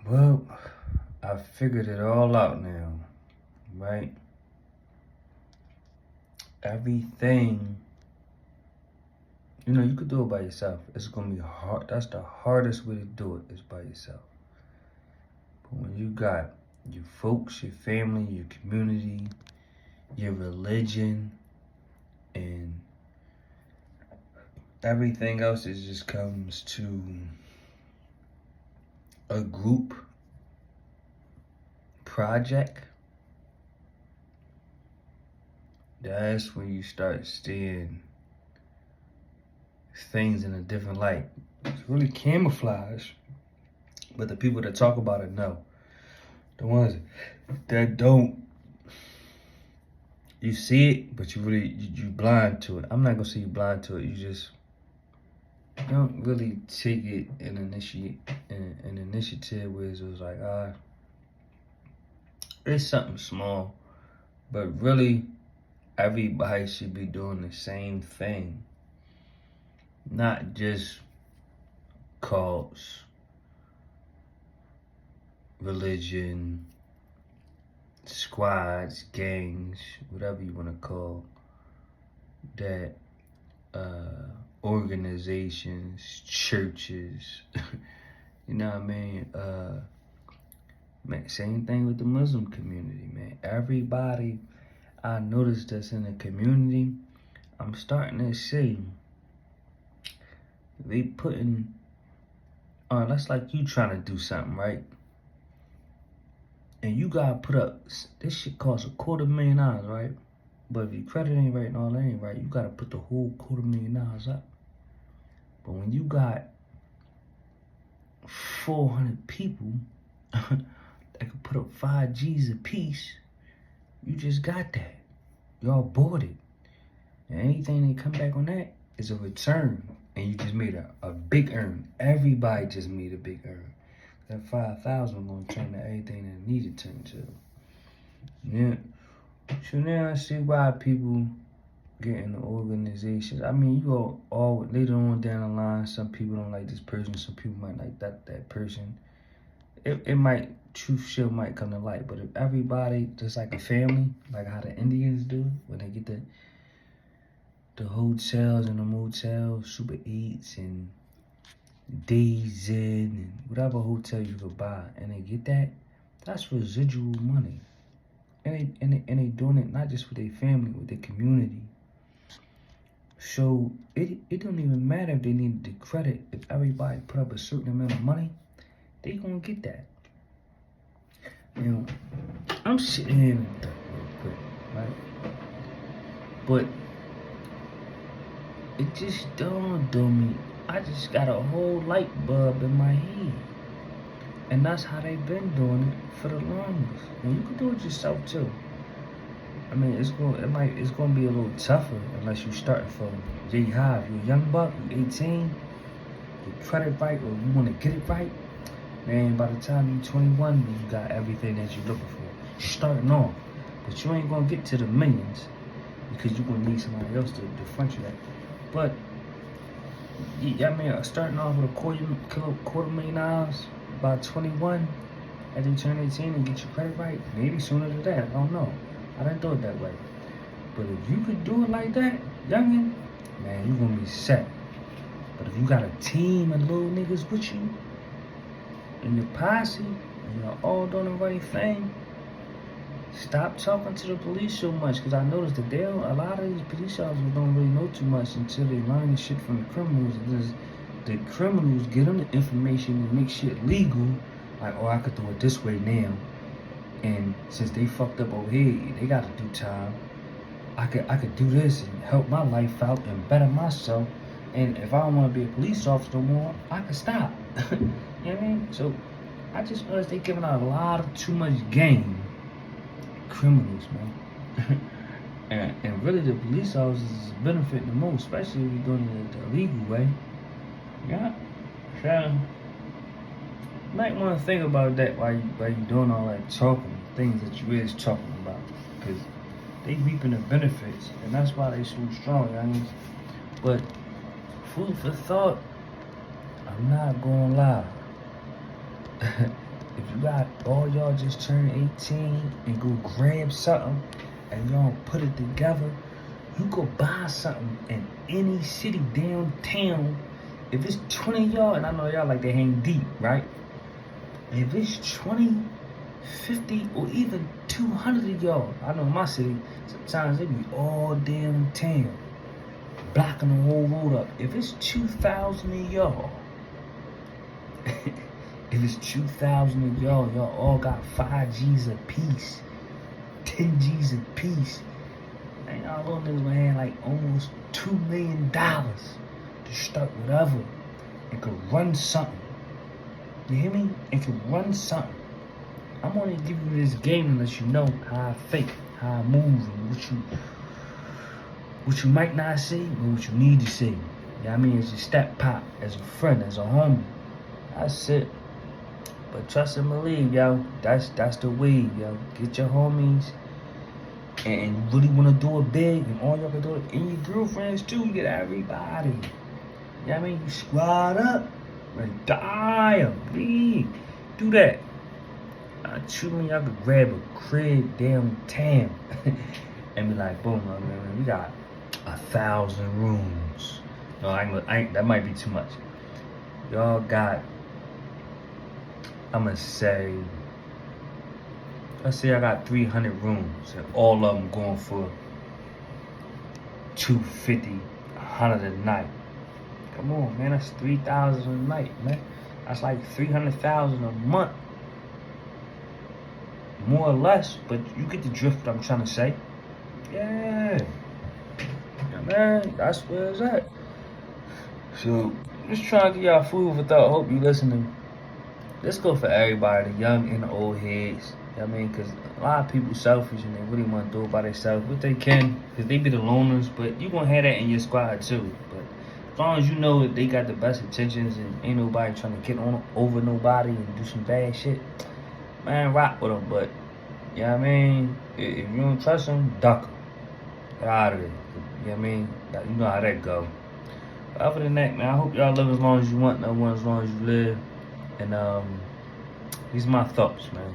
Well, I figured it all out now, right? Everything, you could do it by yourself. It's gonna be hard. That's the hardest way to do it, is by yourself. But when you got your folks, your family, your community, your religion, and everything else, it just comes to a group project. That's when you start seeing things in a different light. It's really camouflage, but the people that talk about it know. The ones that don't, you see it, but you blind to it. I'm not gonna say you blind to it. You don't really take it and initiate an initiative where it was like, it's something small, but really everybody should be doing the same thing, not just cause, religion, squads, gangs, whatever you want to call that, organizations, churches. You know what I mean? Man, same thing with the Muslim community, man. Everybody I noticed that's in the community, I'm starting to see they putting, that's like you trying to do something, right? And you gotta put up, this shit costs $250,000, right? But if your credit ain't right and all that ain't right, you gotta put the whole $250,000 up. But when you got 400 people that could put up 5 G's a piece, you just got that. Y'all bought it. And anything that come back on that is a return. And you just made a big earn. Everybody just made a big earn. That 5,000 gonna turn to everything that it needed to turn to. Yeah. So now I see why people get into organizations. I mean, you all later on down the line, some people don't like this person, some people might like that person. It might, truth shit might come to light, but if everybody just like a family, like how the Indians do when they get the hotels and the motels, Super Eats and Days Inn and whatever hotel you could buy, and they get that, that's residual money. And they doing it not just with their family, with their community. So it don't even matter if they need the credit. If everybody put up a certain amount of money, they gonna get that. I'm sitting here and real quick, right? But it just dawned on me, I just got a whole light bulb in my head. And that's how they've been doing it for the longest. And you can do it yourself too. I mean, it's gonna be a little tougher unless you starting from J high. If you're a young buck, you're 18, your credit right, or you wanna get it right, man, by the time you're 21, you got everything that you're looking for. You're starting off. But you ain't gonna get to the millions because you're gonna need somebody else to front you that. But yeah, I mean, starting off with $250,000 by 21, as you turn 18 and get your credit right, maybe sooner than that, I don't know. I didn't do it that way. But if you could do it like that, youngin', man, you're gonna be set. But if you got a team of little niggas with you, and your posse, and you're all doing the right thing, stop talking to the police so much, because I noticed that a lot of these police officers don't really know too much until they learn the shit from the criminals. And just the criminals get them the information and make shit legal. Like, I could do it this way now. And since they fucked up over here, they gotta do time. I could do this and help my life out and better myself. And if I don't want to be a police officer no more, I can stop. You know what I mean? So I just noticed they giving out a lot of too much game. Criminals, man. and really the police officers is benefiting the most, especially if you're doing it the legal way. Yeah. So you might want to think about that while you doing all that talking, things that you is talking about, because they reaping the benefits, and that's why they so strong, youngins. But food for thought, I'm not gonna lie. If you got all y'all just turn 18 and go grab something and y'all put it together. You could buy something in any city downtown. If it's 20 of y'all, and I know y'all like to hang deep, right? If it's 20, 50, or even 200 of y'all, I know in my city, sometimes they be all downtown, blocking the whole road up. If it's 2,000 of y'all, if it's 2,000 of y'all all got 5 G's a piece, 10 G's a piece. And y'all little niggas gonna have like almost $2 million to start whatever. It could run something. You hear me? It could run something. I'm only giving you this game unless you know how I think, how I move, and what you might not see, but what you need to see. You know what I mean? As your step pop, as a friend, as a homie. That's it. But trust and believe, yo. That's the way, yo. Get your homies. And you really want to do it big, and all y'all can do it. And your girlfriends too. Get everybody. You know what I mean? You squad up. Like, die. Big. Do that. Shoot me, y'all could grab a crib downtown and be like, boom, man, we got 1,000 rooms. No, I ain't, that might be too much. Y'all got, let's say I got 300 rooms, and all of them going for $250, $100 a night. Come on, man, that's $3,000 a night, man. That's like $300,000 a month. More or less, but you get the drift what I'm trying to say. Yeah, man, that's where it's at. So, just trying to get y'all food for thought. Hope you listening. Let's go for everybody, the young and the old heads. You know what I mean? Because a lot of people selfish and they really want to do it by themselves, but they can, because they be the loners, but you going to have that in your squad too. But as long as you know that they got the best intentions and ain't nobody trying to get on over nobody and do some bad shit, man, rock with them. But you know what I mean? If you don't trust them, duck them. Get out of there. You know what I mean? You know how that go. But other than that, man, I hope y'all live as long as you want, no one as long as you live. And these are my thoughts, man.